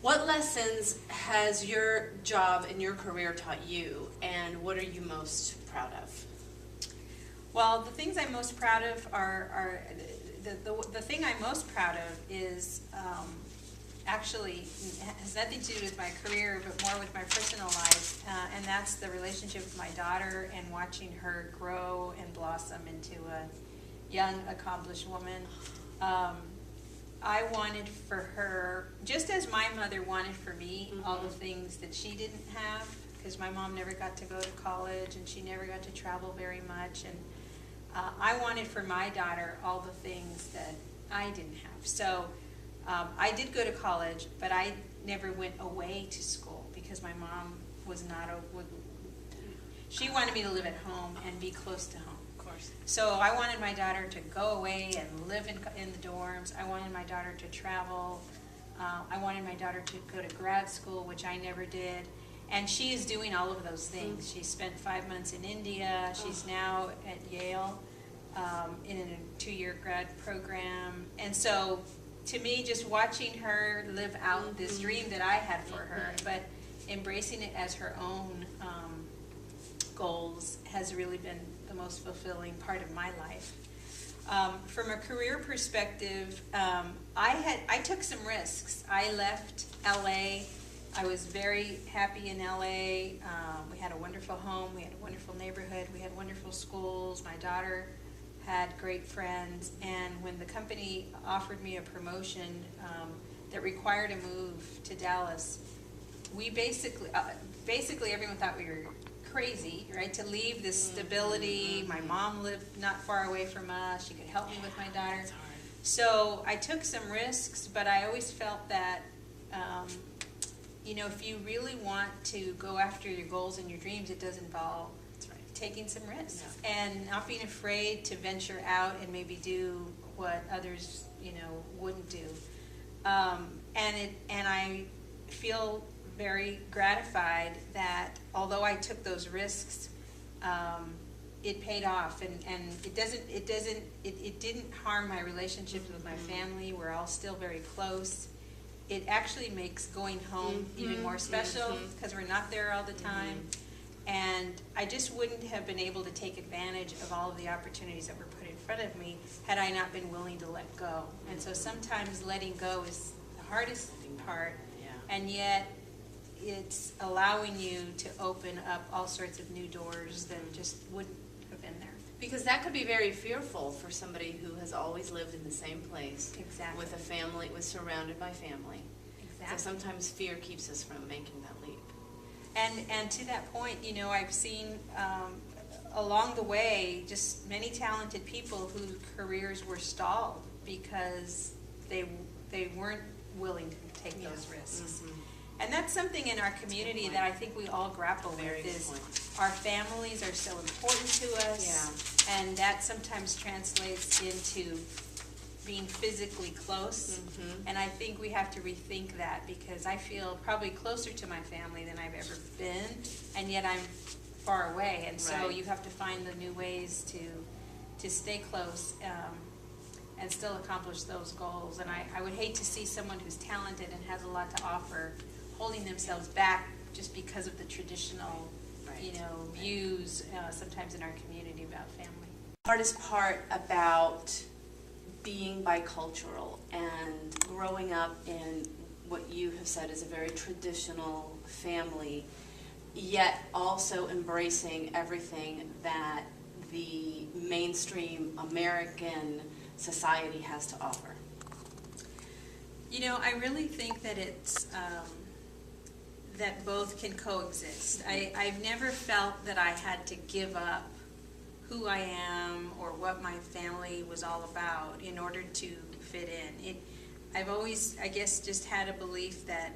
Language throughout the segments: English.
What lessons has your job and your career taught you, and what are you most proud of? Well, the things I'm most proud of are the thing I'm most proud of is actually has nothing to do with my career, but more with my personal life, and that's the relationship with my daughter and watching her grow and blossom into a young, accomplished woman. I wanted for her, just as my mother wanted for me, all the things that she didn't have, because my mom never got to go to college and she never got to travel very much, and I wanted for my daughter all the things that I didn't have. So I did go to college, but I never went away to school because my mom was not she wanted me to live at home and be close to home. Of course. So I wanted my daughter to go away and live in the dorms. I wanted my daughter to travel. I wanted my daughter to go to grad school, which I never did. And she is doing all of those things. She spent 5 months in India. She's now at Yale in a 2-year grad program. And so to me, just watching her live out this dream that I had for her, but embracing it as her own goals has really been the most fulfilling part of my life. From a career perspective, I took some risks. I left LA. I was very happy in LA. We had a wonderful home. We had a wonderful neighborhood. We had wonderful schools. My daughter had great friends. And when the company offered me a promotion that required a move to Dallas, we basically everyone thought we were crazy, right? To leave this stability. My mom lived not far away from us. She could help me with my daughter. So I took some risks, but I always felt that if you really want to go after your goals and your dreams, it does involve taking some risks and not being afraid to venture out and maybe do what others, wouldn't do. And I feel very gratified that although I took those risks, it paid off, and it didn't harm my relationships with my family. We're all still very close. It actually makes going home even more special because we're not there all the time. And I just wouldn't have been able to take advantage of all of the opportunities that were put in front of me had I not been willing to let go. And so sometimes letting go is the hardest part, and yet it's allowing you to open up all sorts of new doors that just wouldn't have been there. Because that could be very fearful for somebody who has always lived in the same place. Exactly. With a family, was surrounded by family. Exactly. So sometimes fear keeps us from making that leap. And to that point, I've seen along the way just many talented people whose careers were stalled because they weren't willing to take those risks. And that's something in our community that I think we all grapple with, is our families are so important to us, and that sometimes translates into being physically close. And I think we have to rethink that, because I feel probably closer to my family than I've ever been, and yet I'm far away. And so you have to find the new ways to stay close and still accomplish those goals. And I would hate to see someone who's talented and has a lot to offer holding themselves back just because of the traditional, views sometimes in our community about family. Hardest part about being bicultural and growing up in what you have said is a very traditional family, yet also embracing everything that the mainstream American society has to offer? I really think that it's that both can coexist. I've never felt that I had to give up who I am or what my family was all about in order to fit in. I've always, I guess, just had a belief that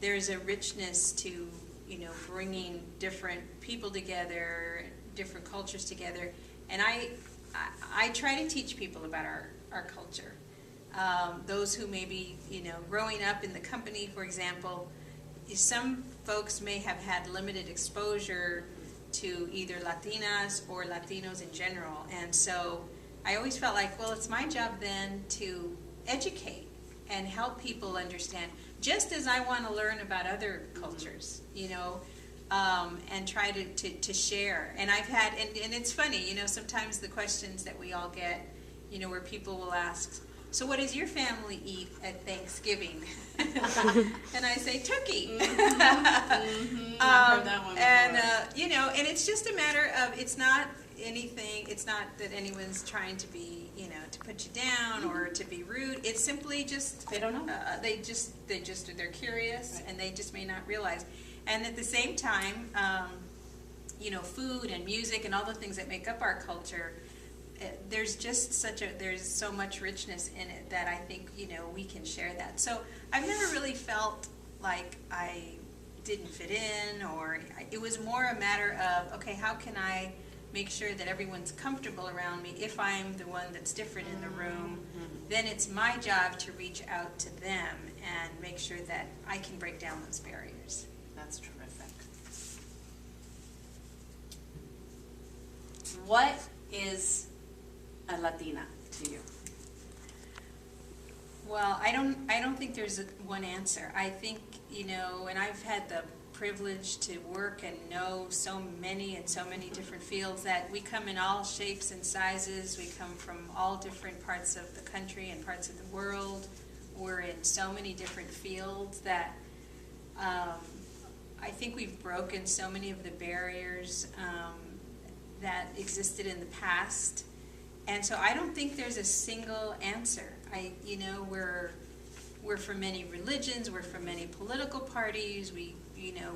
there's a richness to, bringing different people together, different cultures together, and I try to teach people about our culture. Those who may be, growing up in the company, for example, some folks may have had limited exposure to either Latinas or Latinos in general. And so I always felt like, well, it's my job then to educate and help people understand, just as I want to learn about other cultures, you know, and try to share. And I've had, and it's funny, you know, sometimes the questions that we all get, you know, where people will ask, so what does your family eat at Thanksgiving? And I say turkey. I've heard that one before. And, you know, and it's just a matter of, it's not anything, it's not that anyone's trying to be, you know, to put you down or to be rude. It's simply just, They don't know. they're curious, Right. and they just may not realize. And at the same time, you know, food and music and all the things that make up our culture, there's just there's so much richness in it that I think, you know, we can share that. So I've never really felt like I didn't fit in, or it was more a matter of, okay, how can I make sure that everyone's comfortable around me if I'm the one that's different in the room. Then it's my job to reach out to them and make sure that I can break down those barriers. That's terrific. What is a Latina to you? Well, I don't think there's one answer. I think, you know, and I've had the privilege to work and know so many and so many different fields, that we come in all shapes and sizes. We come from all different parts of the country and parts of the world. We're in so many different fields that I think we've broken so many of the barriers that existed in the past. And so I don't think there's a single answer. You know, we're from many religions, we're from many political parties. You know,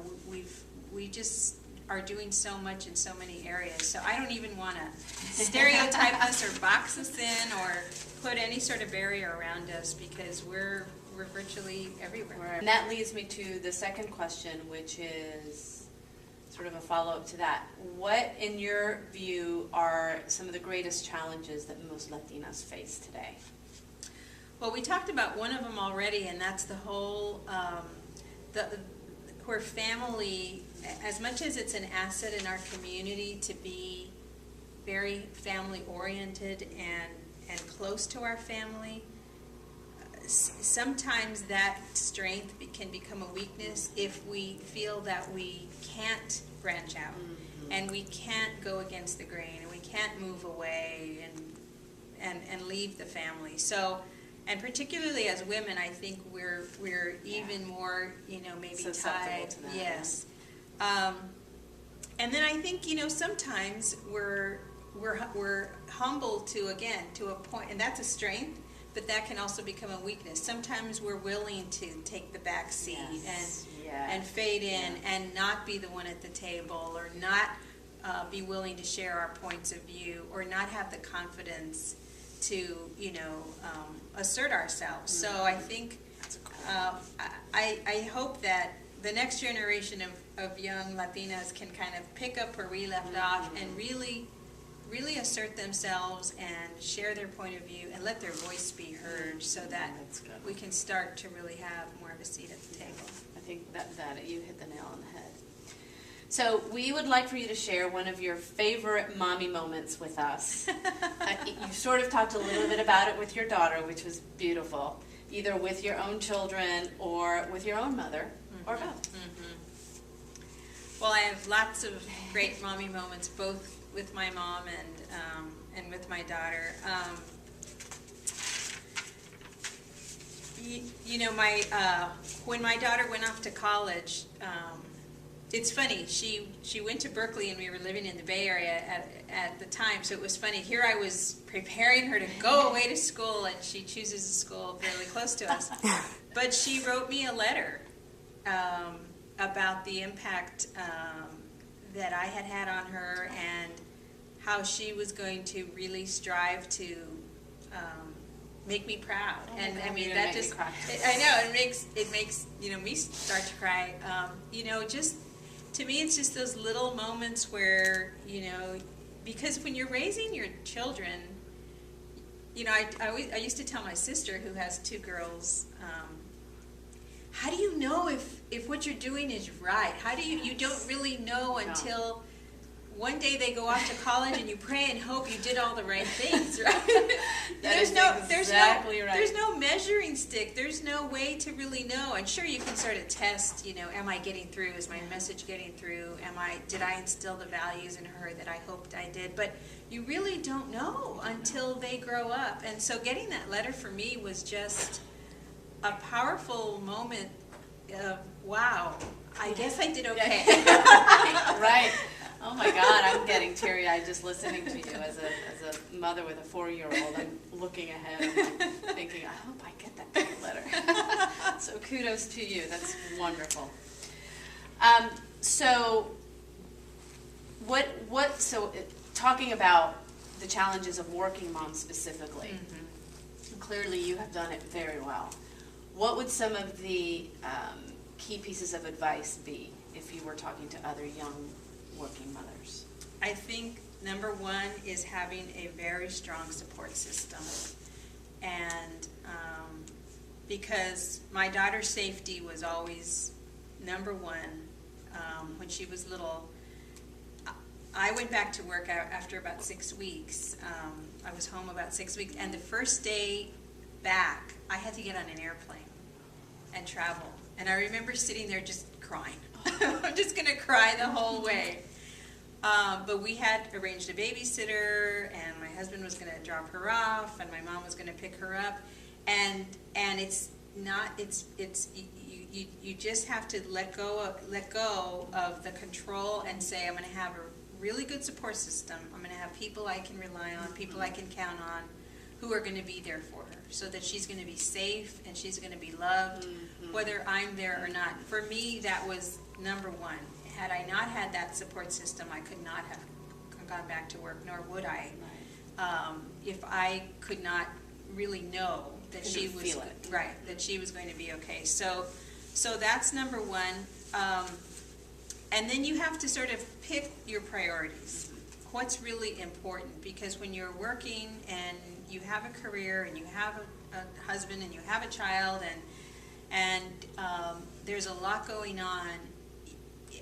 we just are doing so much in so many areas. So I don't even want to stereotype us or box us in or put any sort of barrier around us, because we're virtually everywhere. And that leads me to the second question, which is sort of a follow-up to that. What, in your view, are some of the greatest challenges that most Latinas face today? Well, we talked about one of them already, and that's the whole, where family, as much as it's an asset in our community to be very family-oriented and close to our family, sometimes that strength can become a weakness if we feel that we can't branch out, and we can't go against the grain, and we can't move away and leave the family. So, and particularly as women, I think we're even more, you know, maybe susceptible tied. to that. Yes. And then I think, you know, sometimes we're humble to a point, and that's a strength, but that can also become a weakness. Sometimes we're willing to take the back seat and fade in and not be the one at the table, or not be willing to share our points of view, or not have the confidence to, you know, assert ourselves. So I think I hope that the next generation of young Latinas can kind of pick up where we left off and really assert themselves and share their point of view and let their voice be heard, so that we can start to really have more of a seat at the table. I think that you hit the nail on the head. So we would like for you to share one of your favorite mommy moments with us. You sort of talked a little bit about it with your daughter, which was beautiful, either with your own children or with your own mother, or both. Well, I have lots of great mommy moments, both with my mom and with my daughter. You know, when my daughter went off to college, it's funny, she went to Berkeley, and we were living in the Bay Area at the time, so it was funny. Here I was preparing her to go away to school, and she chooses a school fairly close to us. But she wrote me a letter about the impact that I had on her, and how she was going to really strive to make me proud. And I mean, that just, I know, it makes you know, me start to cry. You know, just to me, it's just those little moments where, you know, because when you're raising your children, you know, I used to tell my sister, who has 2 girls, how do you know if what you're doing is right? How do you don't really know until one day they go off to college and you pray and hope you did all the right things, right? There's no measuring stick. There's no way to really know. And sure, you can sort of test, am I getting through? Is my message getting through? Did I instill the values in her that I hoped I did? But you really don't know until they grow up. And so getting that letter for me was just a powerful moment of, wow, I guess I did okay. Right. Oh my God, I'm getting teary-eyed just listening to you. As a mother with a 4-year-old, I'm looking ahead, I'm thinking, I hope I get that kind of letter. So kudos to you. That's wonderful. So talking about the challenges of working moms specifically, clearly you have done it very well. What would some of the key pieces of advice be if you were talking to other young working mothers? I think number one is having a very strong support system. And because my daughter's safety was always number one. When she was little, I went back to work after about 6 weeks. I was home about 6 weeks, and the first day back, I had to get on an airplane and travel. And I remember sitting there just crying. I'm just going to cry the whole way. But we had arranged a babysitter, and my husband was going to drop her off, and my mom was going to pick her up. And you just have to let go of the control and say, I'm going to have a really good support system. I'm going to have people I can rely on, people I can count on, who are going to be there for her, so that she's going to be safe and she's going to be loved, whether I'm there or not. For me, that was number one. Had I not had that support system, I could not have gone back to work, nor would I, if I could not really know that she was that she was going to be okay. So that's number one. And then you have to sort of pick your priorities. What's really important? Because when you're working and you have a career and you have a husband and you have a child and there's a lot going on,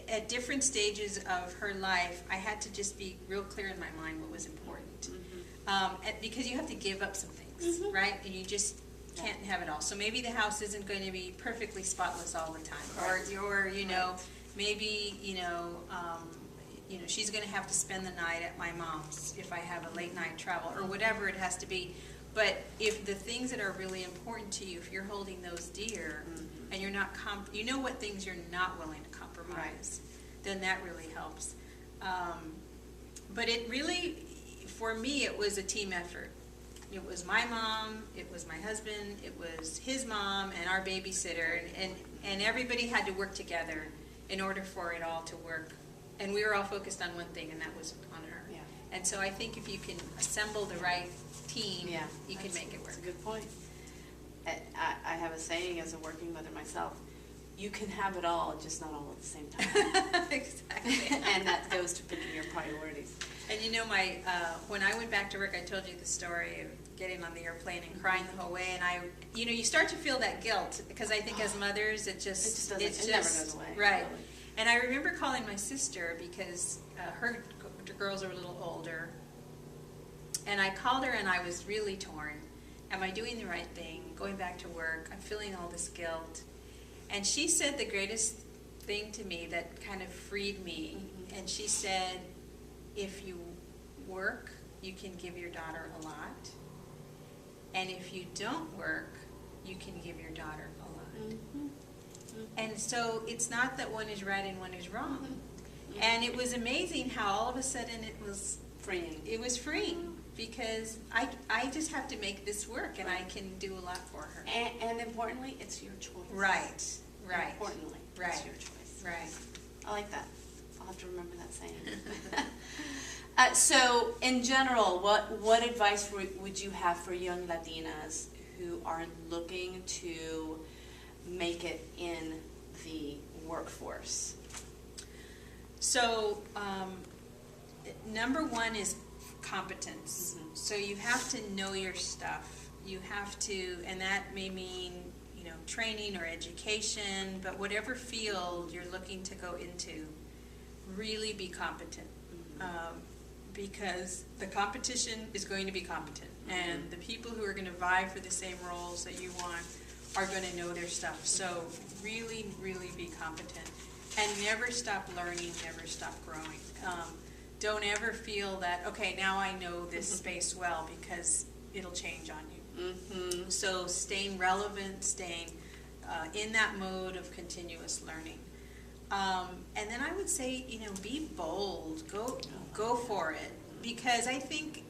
at different stages of her life, I had to just be real clear in my mind what was important. Because you have to give up some things, right? And you just can't have it all. So maybe the house isn't going to be perfectly spotless all the time, or maybe she's going to have to spend the night at my mom's if I have a late night travel, or whatever it has to be. But if the things that are really important to you, if you're holding those dear, and you're not, you know what things you're not willing to compromise, then that really helps. But it really, for me, it was a team effort. It was my mom, it was my husband, it was his mom, and our babysitter, and everybody had to work together in order for it all to work. And we were all focused on one thing, and that was on her. Yeah. And so I think if you can assemble the right team, you can make it work. That's a good point. I have a saying as a working mother myself, you can have it all, just not all at the same time. Exactly. And that goes to picking your priorities. And when I went back to work, I told you the story of getting on the airplane and crying the whole way, and you start to feel that guilt, because I think as mothers, it never goes away. Right. Really. And I remember calling my sister, because her girls are a little older, and I called her and I was really torn. Am I doing the right thing? Going back to work, I'm feeling all this guilt. And she said the greatest thing to me that kind of freed me, and she said, if you work, you can give your daughter a lot, and if you don't work, you can give your daughter a lot. And so it's not that one is right and one is wrong. And it was amazing how all of a sudden it was freeing. It was freeing, because I just have to make this work, and I can do a lot for her. And importantly, it's your choice. Right. Importantly, it's your choice. Right. I like that. I'll have to remember that saying. So, in general, what advice would you have for young Latinas who are looking to make it in the workforce? So, number one is competence. So you have to know your stuff. You have to, and that may mean, training or education, but whatever field you're looking to go into, really be competent. because the competition is going to be competent, and the people who are going to vie for the same roles that you want are going to know their stuff. So really, really be competent, and never stop learning, never stop growing. Don't ever feel that, okay, now I know this space well, because it'll change on you. So staying relevant, staying in that mode of continuous learning. And then I would say, be bold, go for it. Because I think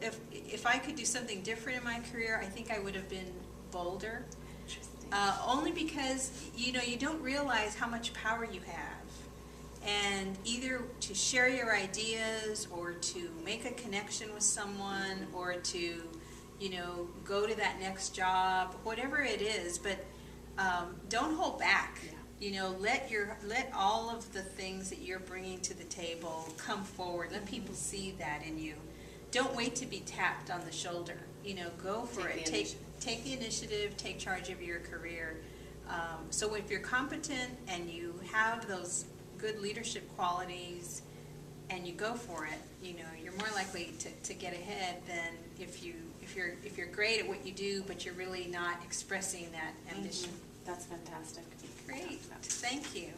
if I could do something different in my career, I think I would have been bolder. Only because, you don't realize how much power you have. And either to share your ideas, or to make a connection with someone, or to, go to that next job, whatever it is, but don't hold back. Let all of the things that you're bringing to the table come forward. Let people see that in you. Don't wait to be tapped on the shoulder. Go for it. Take the initiative. Take charge of your career. So if you're competent and you have those good leadership qualities, and you go for it, you're more likely to get ahead than if you're great at what you do, but you're really not expressing that ambition. That's fantastic. Great. Thank you.